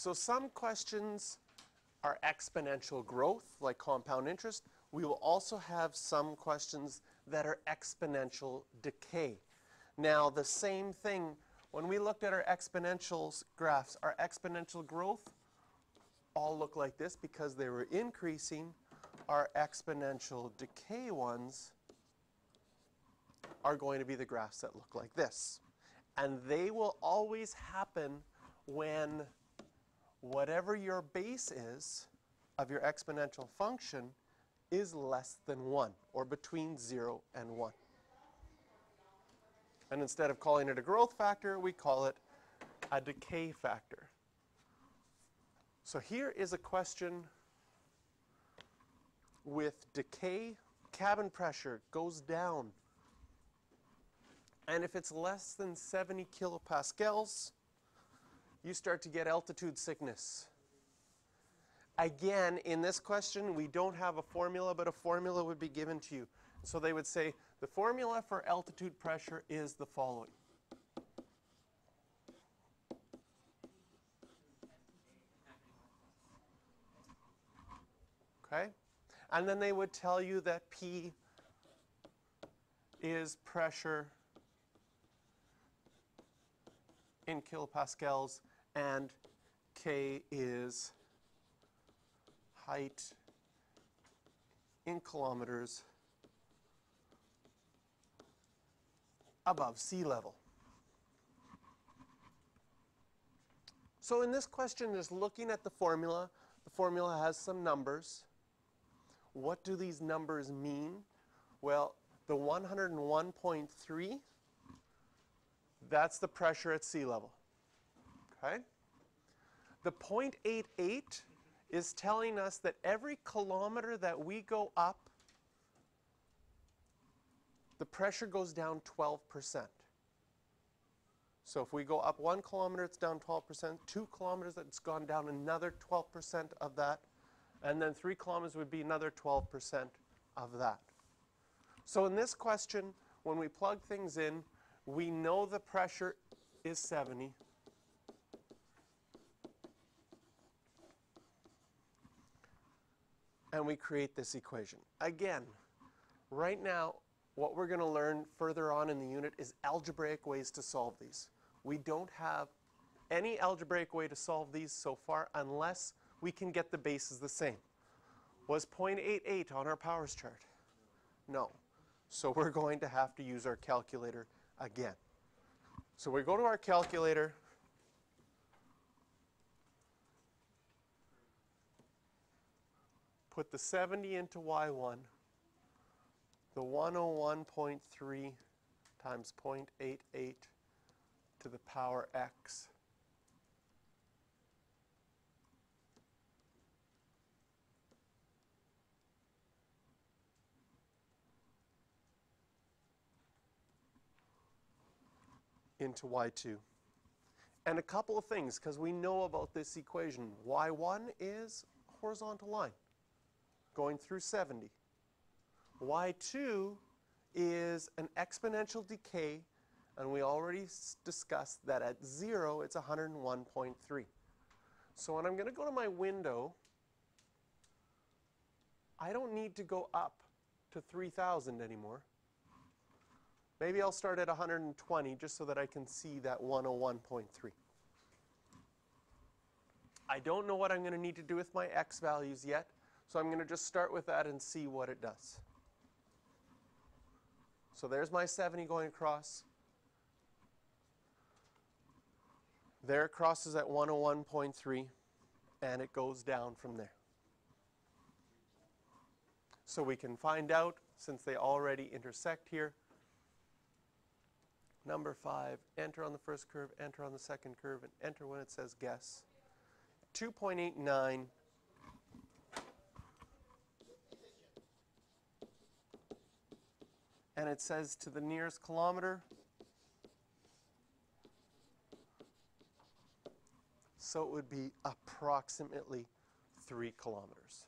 So some questions are exponential growth, like compound interest. We will also have some questions that are exponential decay. Now, the same thing, when we looked at our exponential graphs, our exponential growth all look like this because they were increasing. Our exponential decay ones are going to be the graphs that look like this. And they will always happen when whatever your base is of your exponential function is less than 1, or between 0 and 1. And instead of calling it a growth factor, we call it a decay factor. So here is a question with decay. Cabin pressure goes down. And if it's less than 70 kilopascals, you start to get altitude sickness. Again, in this question, we don't have a formula, but a formula would be given to you. So they would say the formula for altitude pressure is the following. Okay? And then they would tell you that P is pressure in kilopascals and K is height in kilometers above sea level. So in this question, just looking at the formula has some numbers. What do these numbers mean? Well, the 101.3, that's the pressure at sea level. Okay? The 0.88 is telling us that every kilometer that we go up, the pressure goes down 12%. So if we go up 1 kilometer, it's down 12%. 2 kilometers, it's gone down another 12% of that. And then 3 kilometers would be another 12% of that. So in this question, when we plug things in, we know the pressure is 70. And we create this equation. Again, right now, what we're going to learn further on in the unit is algebraic ways to solve these. We don't have any algebraic way to solve these so far unless we can get the bases the same. Was 0.88 on our powers chart? No. So we're going to have to use our calculator again. So we go to our calculator. Put the 70 into y1. The 101.3 times 0.88 to the power x. Into y2. And a couple of things, because we know about this equation. y1 is a horizontal line going through 70. y2 is an exponential decay, and we already discussed that at 0, it's 101.3. So when I'm going to go to my window, I don't need to go up to 3,000 anymore. Maybe I'll start at 120 just so that I can see that 101.3. I don't know what I'm going to need to do with my x values yet, so I'm going to just start with that and see what it does. So there's my 70 going across. There it crosses at 101.3, and it goes down from there. So we can find out, since they already intersect here, number 5, enter on the first curve, enter on the second curve, and enter when it says guess. 2.89 and it says to the nearest kilometer. So it would be approximately 3 kilometers.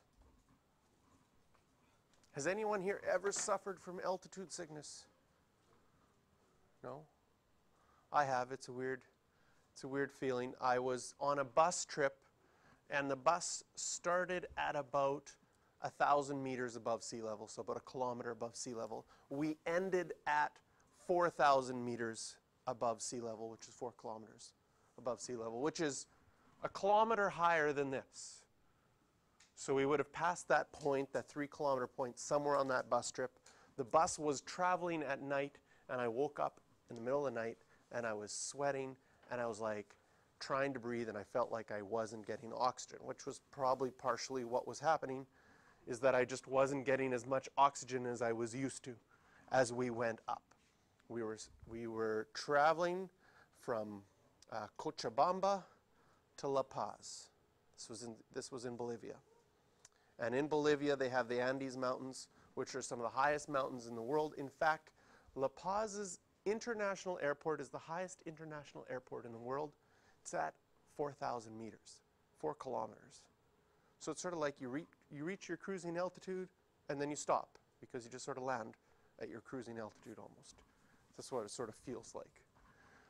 Has anyone here ever suffered from altitude sickness? No? I have. It's a weird It's a weird feeling. I was on a bus trip, and the bus started at about 1,000 meters above sea level, so about a kilometer above sea level. We ended at 4,000 meters above sea level, which is 4 kilometers above sea level, which is a kilometer higher than this. So we would have passed that point, that 3-kilometer point, somewhere on that bus trip. The bus was traveling at night, and I woke up in the middle of the night, and I was sweating, and I was like trying to breathe, and I felt like I wasn't getting oxygen, which was probably partially what was happening, is that I just wasn't getting as much oxygen as I was used to as we went up. We were traveling from Cochabamba to La Paz. This was in Bolivia. And in Bolivia, they have the Andes Mountains, which are some of the highest mountains in the world. In fact, La Paz's international airport is the highest international airport in the world. It's at 4,000 meters, 4 kilometers. So it's sort of like you reach your cruising altitude, and then you stop, because you just sort of land at your cruising altitude almost. That's what it sort of feels like.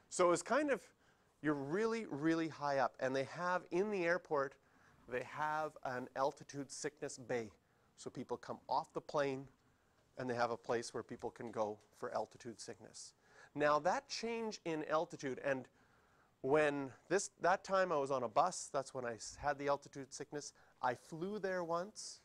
So it's kind of, you're really, really high up. And they have, in the airport, they have an altitude sickness bay. So people come off the plane, and they have a place where people can go for altitude sickness. Now that change in altitude, and when that time I was on a bus, that's when I had the altitude sickness. I flew there once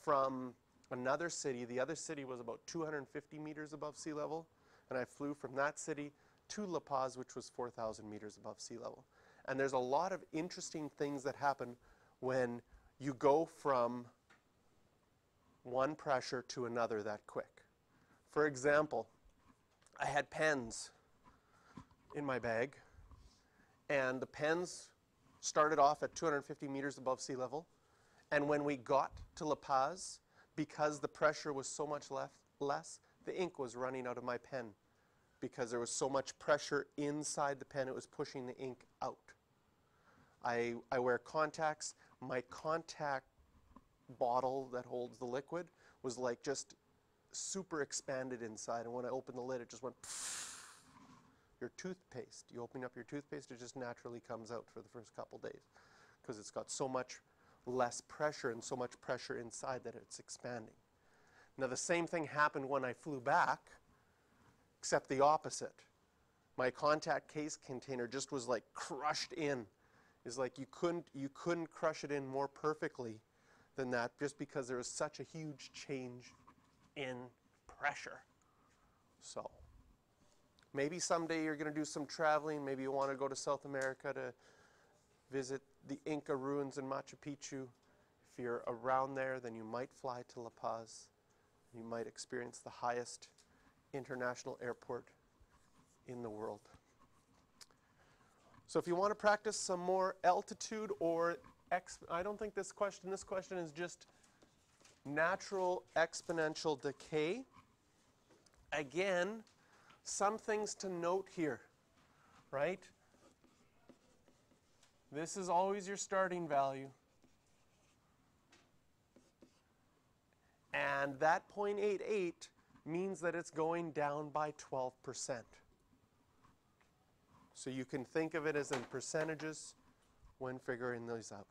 from another city. The other city was about 250 meters above sea level. And I flew from that city to La Paz, which was 4,000 meters above sea level. And there's a lot of interesting things that happen when you go from one pressure to another that quick. For example, I had pens in my bag, and the pens started off at 250 meters above sea level. And when we got to La Paz, because the pressure was so much less, the ink was running out of my pen. Because there was so much pressure inside the pen, it was pushing the ink out. I wear contacts. My contact bottle that holds the liquid was like just super expanded inside. And when I opened the lid, it just went pfft. Your toothpaste, you open up your toothpaste, it just naturally comes out for the first couple days because it's got so much less pressure and so much pressure inside that it's expanding. Now the same thing happened when I flew back, except the opposite. My contact case container just was like crushed in. It's like you couldn't crush it in more perfectly than that, just because there was such a huge change in pressure. So maybe someday you're going to do some traveling. Maybe you want to go to South America to visit the Inca ruins in Machu Picchu. If you're around there, then you might fly to La Paz. You might experience the highest international airport in the world. So if you want to practice some more altitude or I don't think this question is just natural exponential decay. Again, some things to note here, right? This is always your starting value. And that 0.88 means that it's going down by 12%. So you can think of it as in percentages when figuring those out.